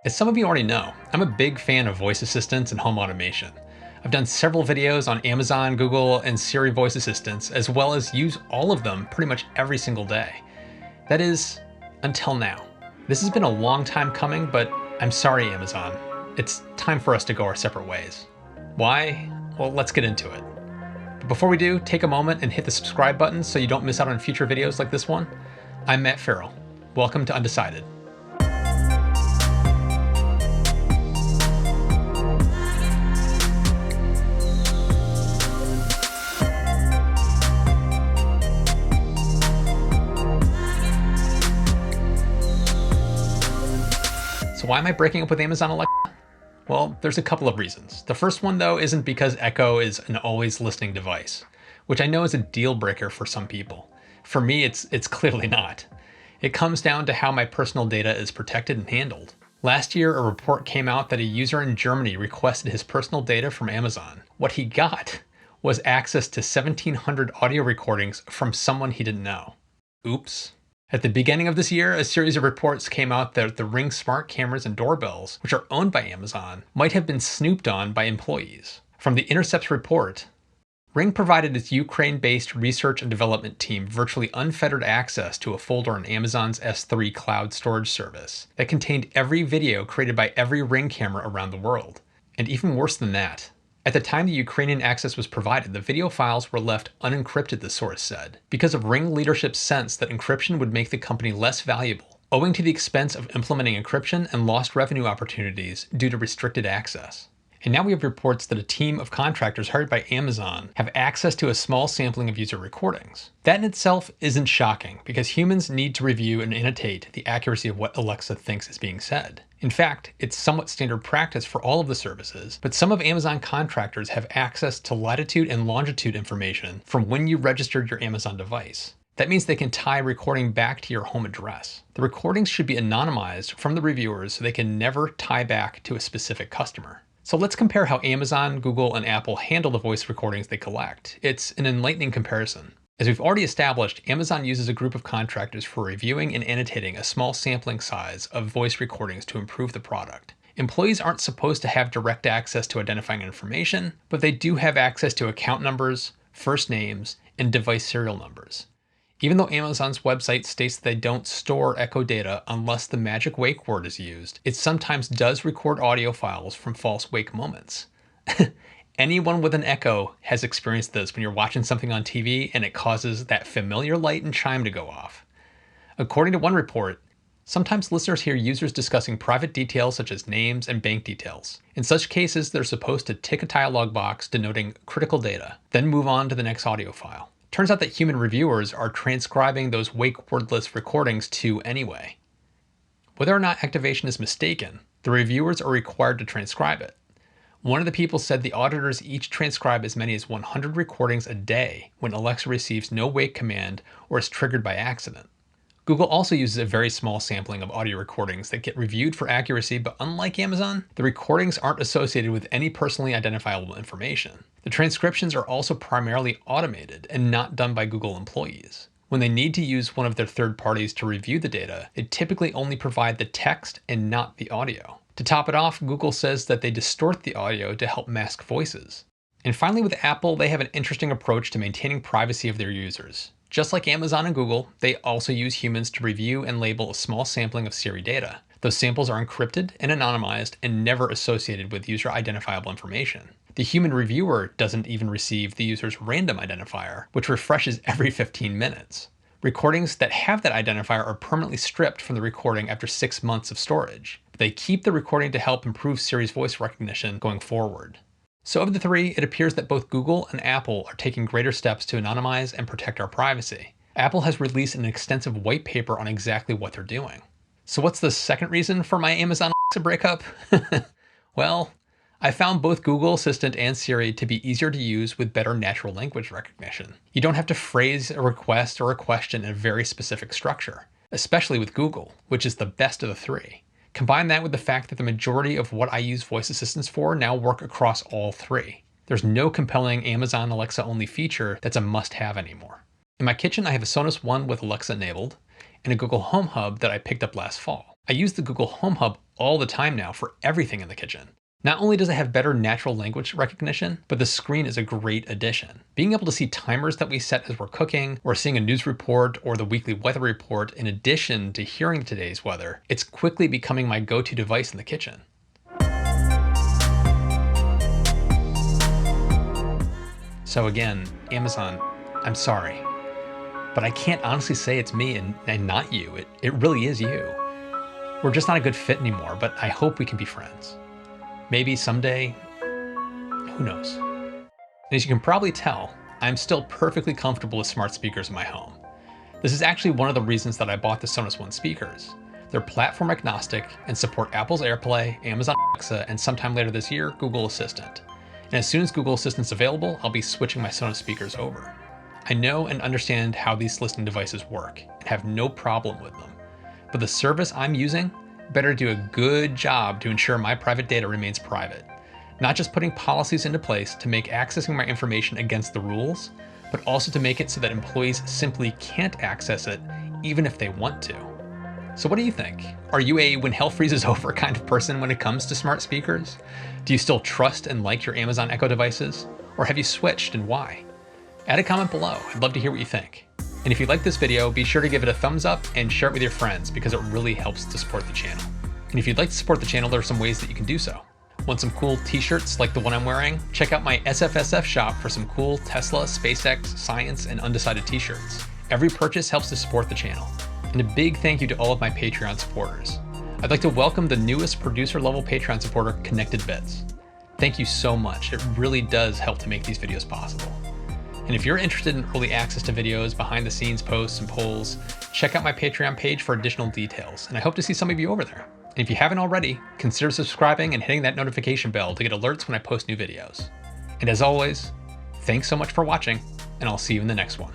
As some of you already know, I'm a big fan of voice assistants and home automation. I've done several videos on Amazon, Google, and Siri voice assistants, as well as use all of them pretty much every single day. That is, until now. This has been a long time coming, but I'm sorry, Amazon. It's time for us to go our separate ways. Why? Well, let's get into it. But before we do, take a moment and hit the subscribe button so you don't miss out on future videos like this one. I'm Matt Ferrell. Welcome to Undecided. So why am I breaking up with Amazon Alexa? Well, there's a couple of reasons. The first one, though, isn't because Echo is an always listening device, which I know is a deal breaker for some people. For me, it's clearly not. It comes down to how my personal data is protected and handled. Last year, a report came out that a user in Germany requested his personal data from Amazon. What he got was access to 1,700 audio recordings from someone he didn't know. Oops. At the beginning of this year, a series of reports came out that the Ring smart cameras and doorbells, which are owned by Amazon, might have been snooped on by employees. From the Intercept's report, Ring provided its Ukraine-based research and development team virtually unfettered access to a folder on Amazon's S3 cloud storage service that contained every video created by every Ring camera around the world. And even worse than that, at the time the Ukrainian access was provided, the video files were left unencrypted, the source said, because of Ring leadership's sense that encryption would make the company less valuable, owing to the expense of implementing encryption and lost revenue opportunities due to restricted access. And now we have reports that a team of contractors hired by Amazon have access to a small sampling of user recordings. That in itself isn't shocking, because humans need to review and annotate the accuracy of what Alexa thinks is being said. In fact, it's somewhat standard practice for all of the services, but some of Amazon contractors have access to latitude and longitude information from when you registered your Amazon device. That means they can tie a recording back to your home address. The recordings should be anonymized from the reviewers so they can never tie back to a specific customer. So let's compare how Amazon, Google, and Apple handle the voice recordings they collect. It's an enlightening comparison. As we've already established, Amazon uses a group of contractors for reviewing and annotating a small sampling size of voice recordings to improve the product. Employees aren't supposed to have direct access to identifying information, but they do have access to account numbers, first names, and device serial numbers. Even though Amazon's website states that they don't store Echo data unless the magic wake word is used, it sometimes does record audio files from false wake moments. Anyone with an Echo has experienced this when you're watching something on TV and it causes that familiar light and chime to go off. According to one report, sometimes listeners hear users discussing private details such as names and bank details. In such cases, they're supposed to tick a dialog box denoting critical data, then move on to the next audio file. Turns out that human reviewers are transcribing those wake wordless recordings too anyway. Whether or not activation is mistaken, the reviewers are required to transcribe it. One of the people said the auditors each transcribe as many as 100 recordings a day when Alexa receives no wake command or is triggered by accident. Google also uses a very small sampling of audio recordings that get reviewed for accuracy, but unlike Amazon, the recordings aren't associated with any personally identifiable information. The transcriptions are also primarily automated and not done by Google employees. When they need to use one of their third parties to review the data, they typically only provide the text and not the audio. To top it off, Google says that they distort the audio to help mask voices. And finally, with Apple, they have an interesting approach to maintaining privacy of their users. Just like Amazon and Google, they also use humans to review and label a small sampling of Siri data. Those samples are encrypted and anonymized and never associated with user identifiable information. The human reviewer doesn't even receive the user's random identifier, which refreshes every 15 minutes. Recordings that have that identifier are permanently stripped from the recording after 6 months of storage. They keep the recording to help improve Siri's voice recognition going forward. So of the three, it appears that both Google and Apple are taking greater steps to anonymize and protect our privacy. Apple has released an extensive white paper on exactly what they're doing. So what's the second reason for my Amazon Alexa breakup? Well, I found both Google Assistant and Siri to be easier to use with better natural language recognition. You don't have to phrase a request or a question in a very specific structure, especially with Google, which is the best of the three. Combine that with the fact that the majority of what I use voice assistants for now work across all three. There's no compelling Amazon Alexa only feature that's a must-have anymore. In my kitchen, I have a Sonos One with Alexa enabled and a Google Home Hub that I picked up last fall. I use the Google Home Hub all the time now for everything in the kitchen. Not only does it have better natural language recognition, but the screen is a great addition. Being able to see timers that we set as we're cooking, or seeing a news report or the weekly weather report in addition to hearing today's weather, it's quickly becoming my go-to device in the kitchen. So again, Amazon, I'm sorry, but I can't honestly say it's me and not you. It really is you. We're just not a good fit anymore, but I hope we can be friends. Maybe someday, who knows? And as you can probably tell, I'm still perfectly comfortable with smart speakers in my home. This is actually one of the reasons that I bought the Sonos One speakers. They're platform agnostic and support Apple's AirPlay, Amazon Alexa, and sometime later this year, Google Assistant. And as soon as Google Assistant's available, I'll be switching my Sonos speakers over. I know and understand how these listening devices work and have no problem with them. But the service I'm using better do a good job to ensure my private data remains private. Not just putting policies into place to make accessing my information against the rules, but also to make it so that employees simply can't access it even if they want to. So what do you think? Are you a when hell freezes over kind of person when it comes to smart speakers? Do you still trust and like your Amazon Echo devices? Or have you switched, and why? Add a comment below. I'd love to hear what you think. And if you like this video, be sure to give it a thumbs up and share it with your friends because it really helps to support the channel. And if you'd like to support the channel, there are some ways that you can do so. Want some cool t-shirts like the one I'm wearing? Check out my SFSF shop for some cool Tesla, SpaceX, science, and Undecided t-shirts. Every purchase helps to support the channel. And a big thank you to all of my Patreon supporters. I'd like to welcome the newest producer-level Patreon supporter, Connected Bits. Thank you so much. It really does help to make these videos possible. And if you're interested in early access to videos, behind the scenes posts, and polls, check out my Patreon page for additional details, and I hope to see some of you over there. And if you haven't already, consider subscribing and hitting that notification bell to get alerts when I post new videos. And as always, thanks so much for watching, and I'll see you in the next one.